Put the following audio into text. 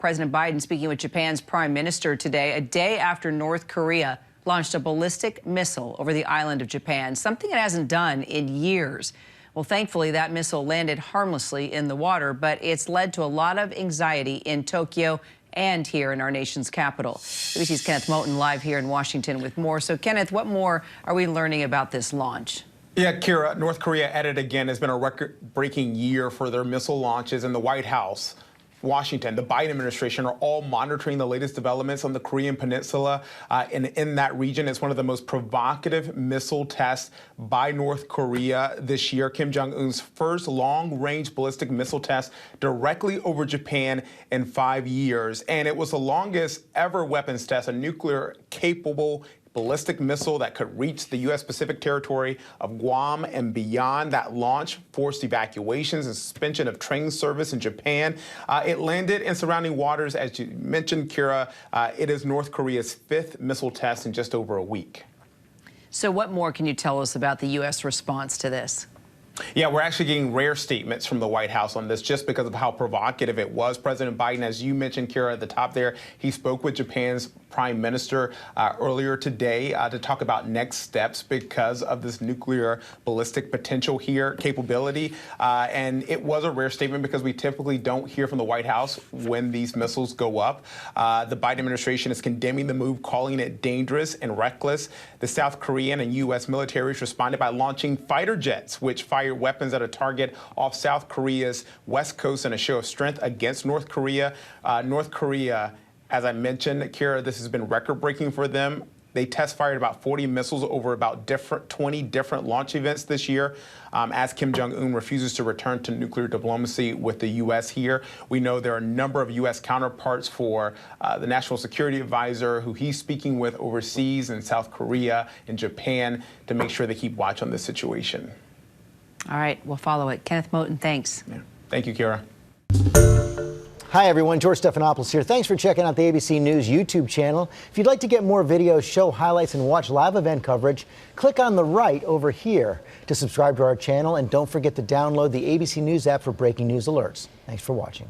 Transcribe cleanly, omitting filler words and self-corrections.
President Biden speaking with Japan's prime minister today, a day after North Korea launched a ballistic missile over the island of Japan, something it hasn't done in years. Well, thankfully, that missile landed harmlessly in the water, but it's led to a lot of anxiety in Tokyo and here in our nation's capital. ABC's Kenneth Moton live here in Washington with more. So, Kenneth, what more are we learning about this launch? Yeah, Kira, North Korea at it again. Has been a record-breaking year for their missile launches, in the White House, Washington, the Biden administration are all monitoring the latest developments on the Korean Peninsula and in that region. It's one of the most provocative missile tests by North Korea this year. Kim Jong-un's first long-range ballistic missile test directly over Japan in 5 years. And it was the longest ever weapons test, a nuclear-capable ballistic missile that could reach the U.S. Pacific territory of Guam and beyond. That launch forced evacuations and suspension of train service in Japan. It landed in surrounding waters, as you mentioned, Kira. It is North Korea's 5th missile test in just over a week. So what more can you tell us about the U.S. response to this? Yeah, we're actually getting rare statements from the White House on this just because of how provocative it was. President Biden, as you mentioned, Kira, at the top there, he spoke with Japan's prime minister earlier today to talk about next steps because of this nuclear ballistic potential here, capability. And it was a rare statement because we typically don't hear from the White House when these missiles go up. The Biden administration is condemning the move, calling it dangerous and reckless. The South Korean and U.S. militaries responded by launching fighter jets, which fired weapons at a target off South Korea's west coast in a show of strength against North Korea. North Korea, as I mentioned, Kira, this has been record-breaking for them. They test-fired about 40 missiles over about 20 different launch events this year as Kim Jong-un refuses to return to nuclear diplomacy with the U.S. here. We know there are a number of U.S. counterparts for the National Security Advisor who he's speaking with overseas in South Korea and Japan to make sure they keep watch on this situation. All right, we'll follow it. Kenneth Moton, thanks. Yeah. Thank you, Kira. Hi, everyone. George Stephanopoulos here. Thanks for checking out the ABC News YouTube channel. If you'd like to get more videos, show highlights, and watch live event coverage, click on the right over here to subscribe to our channel. And don't forget to download the ABC News app for breaking news alerts. Thanks for watching.